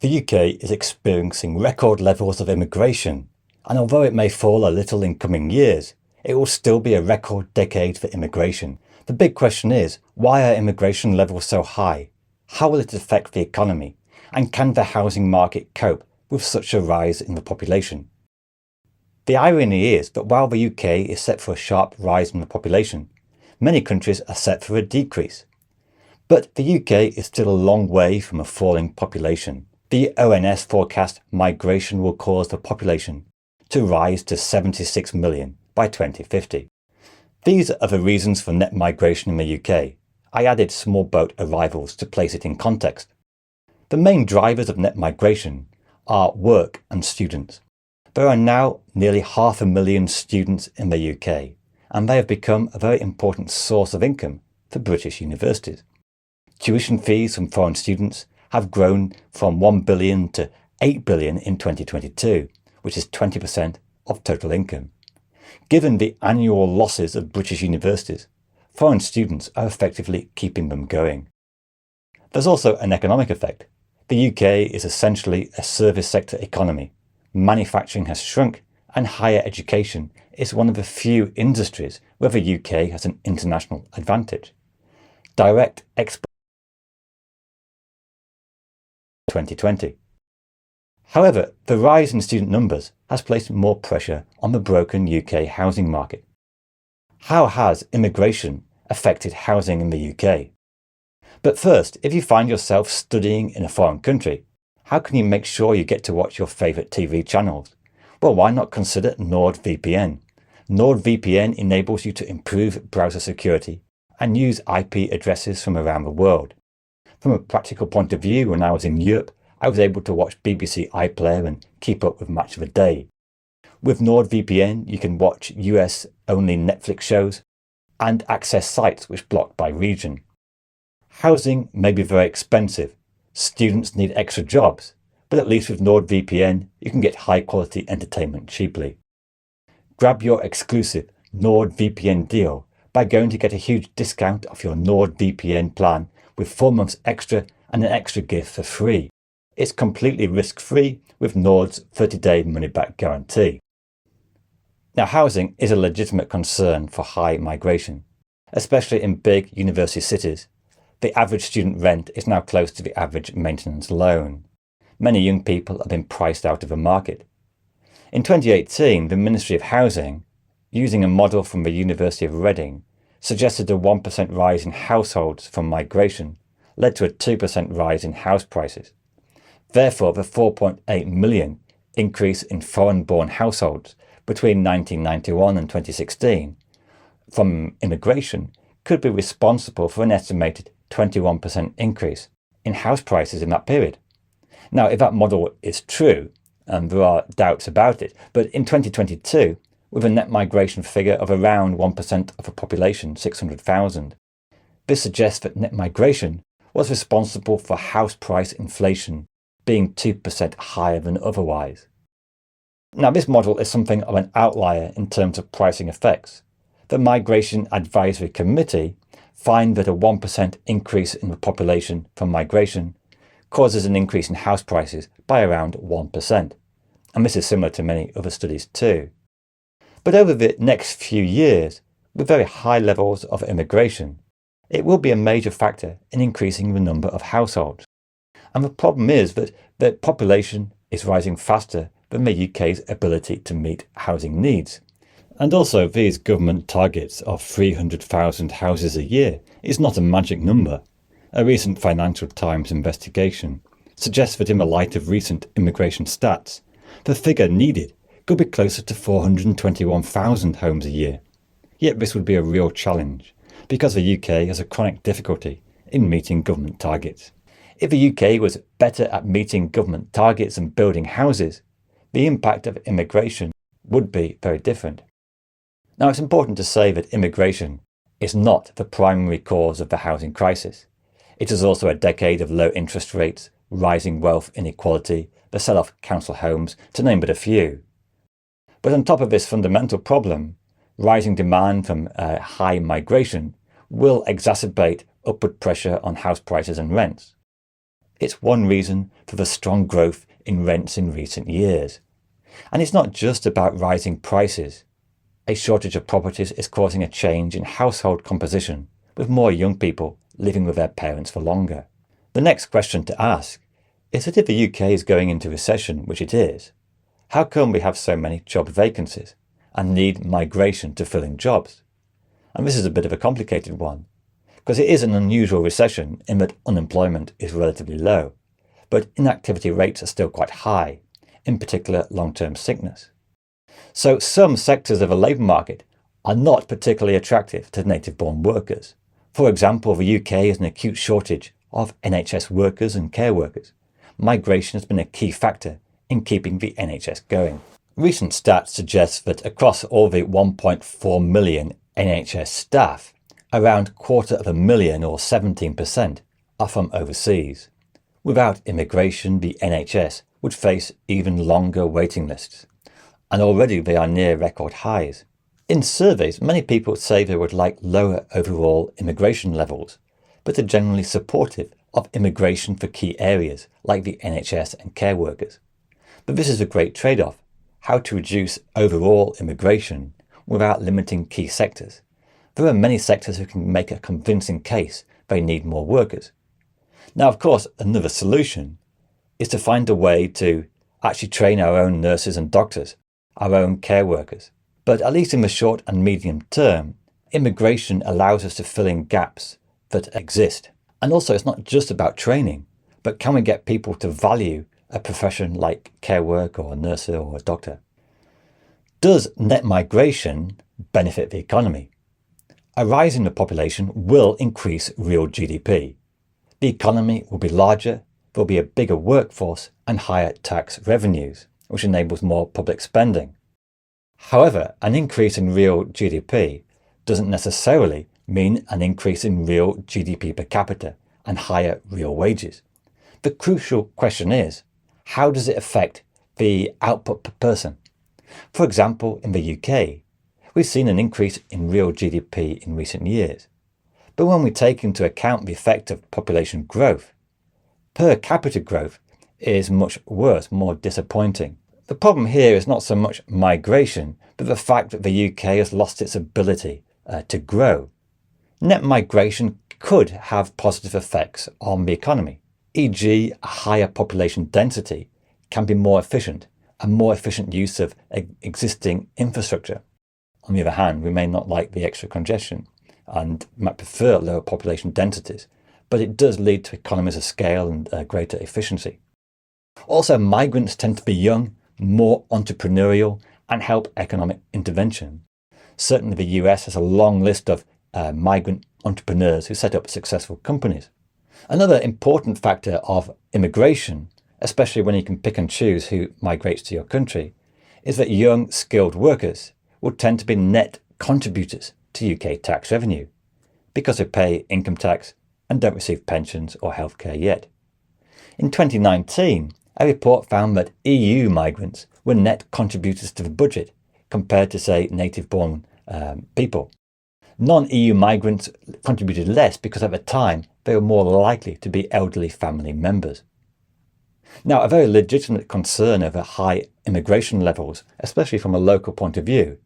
The UK is experiencing record levels of immigration, and although it may fall a little in coming years, it will still be a record decade for immigration. The big question is, why are immigration levels so high? How will it affect the economy? And can the housing market cope with such a rise in the population? The irony is that while the UK is set for a sharp rise in the population, many countries are set for a decrease. But the UK is still a long way from a falling population. The ONS forecast migration will cause the population to rise to 76 million by 2050. These are the reasons for net migration in the UK. I added small boat arrivals to place it in context. The main drivers of net migration are work and students. There are now nearly 500,000 students in the UK, and they have become a very important source of income for British universities. Tuition fees from foreign students have grown from 1 billion to 8 billion in 2022, which is 20% of total income. Given the annual losses of British universities, foreign students are effectively keeping them going. There's also an economic effect. The UK is essentially a service sector economy. Manufacturing has shrunk, and higher education is one of the few industries where the UK has an international advantage. Direct export 2020. However, the rise in student numbers has placed more pressure on the broken UK housing market. How has immigration affected housing in the UK? But first, if you find yourself studying in a foreign country, how can you make sure you get to watch your favourite TV channels? Well, why not consider NordVPN? NordVPN enables you to improve browser security and use IP addresses from around the world. From a practical point of view, when I was in Europe, I was able to watch BBC iPlayer and keep up with Match of the Day. With NordVPN, you can watch US-only Netflix shows and access sites which block by region. Housing may be very expensive. Students need extra jobs, but at least with NordVPN, you can get high-quality entertainment cheaply. Grab your exclusive NordVPN deal by going to get a huge discount off your NordVPN plan with 4 months extra and an extra gift for free. It's completely risk-free with Nord's 30-day money-back guarantee. Now, housing is a legitimate concern for high migration, especially in big university cities. The average student rent is now close to the average maintenance loan. Many young people have been priced out of the market. In 2018, the Ministry of Housing, using a model from the University of Reading, suggested a 1% rise in households from migration led to a 2% rise in house prices. Therefore, the 4.8 million increase in foreign-born households between 1991 and 2016 from immigration could be responsible for an estimated 21% increase in house prices in that period. Now, if that model is true, and there are doubts about it, but in 2022, with a net migration figure of around 1% of the population, 600,000, this suggests that net migration was responsible for house price inflation being 2% higher than otherwise. Now, this model is something of an outlier in terms of pricing effects. The Migration Advisory Committee find that a 1% increase in the population from migration causes an increase in house prices by around 1%. And this is similar to many other studies too. But over the next few years, with very high levels of immigration, it will be a major factor in increasing the number of households. And the problem is that the population is rising faster than the UK's ability to meet housing needs. And also, these government targets of 300,000 houses a year is not a magic number. A recent Financial Times investigation suggests that in the light of recent immigration stats, the figure needed could be closer to 421,000 homes a year. Yet this would be a real challenge, because the UK has a chronic difficulty in meeting government targets. If the UK was better at meeting government targets and building houses, the impact of immigration would be very different. Now, it's important to say that immigration is not the primary cause of the housing crisis. It is also a decade of low interest rates, rising wealth inequality, the sell-off of council homes, to name but a few. But on top of this fundamental problem, rising demand from high migration will exacerbate upward pressure on house prices and rents. It's one reason for the strong growth in rents in recent years. And it's not just about rising prices. A shortage of properties is causing a change in household composition, with more young people living with their parents for longer. The next question to ask is that if the UK is going into recession, which it is, how come we have so many job vacancies and need migration to fill in jobs? And this is a bit of a complicated one, because it is an unusual recession in that unemployment is relatively low, but inactivity rates are still quite high, in particular long-term sickness. So some sectors of the labour market are not particularly attractive to native-born workers. For example, the UK has an acute shortage of NHS workers and care workers. Migration has been a key factor in keeping the NHS going. Recent stats suggest that across all the 1.4 million NHS staff, around 250,000 or 17% are from overseas. Without immigration, the NHS would face even longer waiting lists, and already they are near record highs. In surveys, many people say they would like lower overall immigration levels, but are generally supportive of immigration for key areas like the NHS and care workers. But this is a great trade-off: how to reduce overall immigration without limiting key sectors. There are many sectors who can make a convincing case they need more workers. Now, of course, another solution is to find a way to actually train our own nurses and doctors, our own care workers. But at least in the short and medium term, immigration allows us to fill in gaps that exist. And also, it's not just about training, but can we get people to value a profession like care work or a nurse or a doctor? Does net migration benefit the economy? A rise in the population will increase real GDP. The economy will be larger, there will be a bigger workforce and higher tax revenues, which enables more public spending. However, an increase in real GDP doesn't necessarily mean an increase in real GDP per capita and higher real wages. The crucial question is, how does it affect the output per person? For example, in the UK, we've seen an increase in real GDP in recent years. But when we take into account the effect of population growth, per capita growth is much worse, more disappointing. The problem here is not so much migration, but the fact that the UK has lost its ability to grow. Net migration could have positive effects on the economy, e.g. a higher population density can be more efficient and more efficient use of existing infrastructure. On the other hand, we may not like the extra congestion and might prefer lower population densities, but it does lead to economies of scale and greater efficiency. Also, migrants tend to be young, more entrepreneurial, and help economic intervention. Certainly the US has a long list of migrant entrepreneurs who set up successful companies. Another important factor of immigration, especially when you can pick and choose who migrates to your country, is that young, skilled workers will tend to be net contributors to UK tax revenue because they pay income tax and don't receive pensions or healthcare yet. In 2019, a report found that EU migrants were net contributors to the budget compared to, say, native-born people. Non-EU migrants contributed less because at the time they were more likely to be elderly family members. Now, a very legitimate concern over high immigration levels, especially from a local point of view,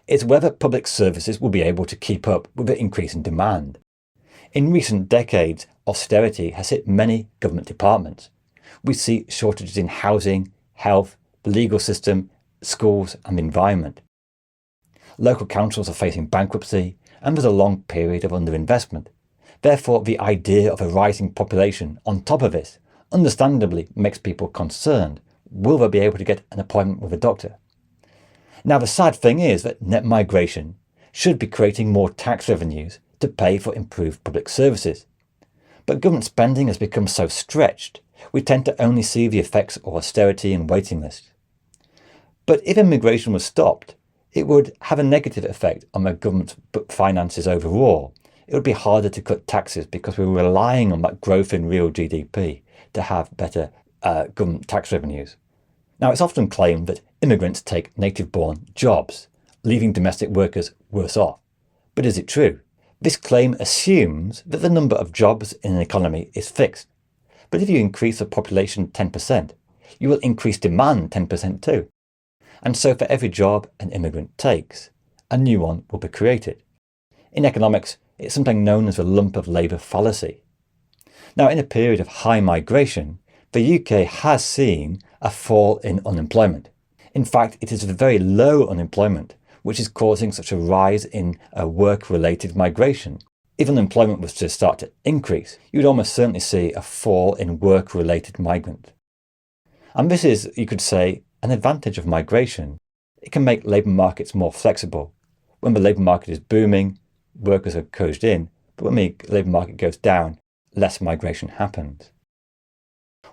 is whether public services will be able to keep up with the increase in demand. In recent decades, austerity has hit many government departments. We see shortages in housing, health, the legal system, schools and the environment. Local councils are facing bankruptcy and there's a long period of underinvestment. Therefore, the idea of a rising population on top of this understandably makes people concerned. Will they be able to get an appointment with a doctor? Now, the sad thing is that net migration should be creating more tax revenues to pay for improved public services. But government spending has become so stretched, we tend to only see the effects of austerity and waiting lists. But if immigration was stopped, it would have a negative effect on the government's finances overall. It would be harder to cut taxes because we're relying on that growth in real GDP to have better government tax revenues. Now, it's often claimed that immigrants take native-born jobs, leaving domestic workers worse off. But is it true? This claim assumes that the number of jobs in an economy is fixed. But if you increase the population 10%, you will increase demand 10% too. And so for every job an immigrant takes, a new one will be created. In economics, it's something known as the lump of labour fallacy. Now, in a period of high migration, the UK has seen a fall in unemployment. In fact, it is the very low unemployment which is causing such a rise in work-related migration. If unemployment was to start to increase, you would almost certainly see a fall in work-related migrants. And this is, you could say, an advantage of migration. It can make labour markets more flexible. When the labour market is booming, workers are coached in, but when the labour market goes down, less migration happens.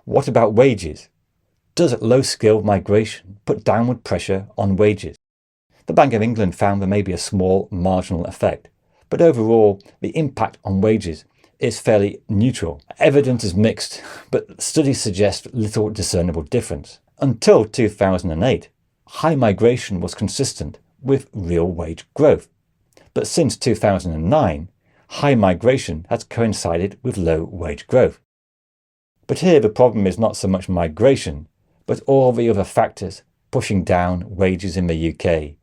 What about wages? Does low-skilled migration put downward pressure on wages? The Bank of England found there may be a small marginal effect, but overall the impact on wages is fairly neutral. Evidence is mixed, but studies suggest little discernible difference. Until 2008, high migration was consistent with real wage growth. But since 2009, high migration has coincided with low wage growth. But here the problem is not so much migration, but all the other factors pushing down wages in the UK.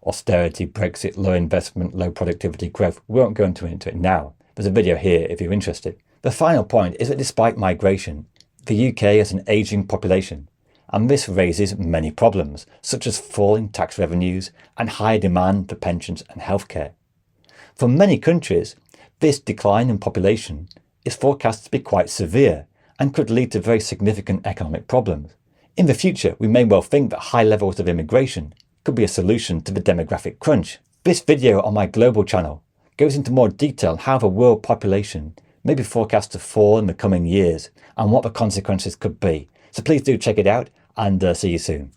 Austerity, Brexit, low investment, low productivity growth. We won't go into it now. There's a video here if you're interested. The final point is that despite migration, the UK has an ageing population, and this raises many problems, such as falling tax revenues and higher demand for pensions and healthcare. For many countries, this decline in population is forecast to be quite severe and could lead to very significant economic problems. In the future, we may well think that high levels of immigration could be a solution to the demographic crunch. This video on my global channel goes into more detail on how the world population may be forecast to fall in the coming years and what the consequences could be. So please do check it out and see you soon.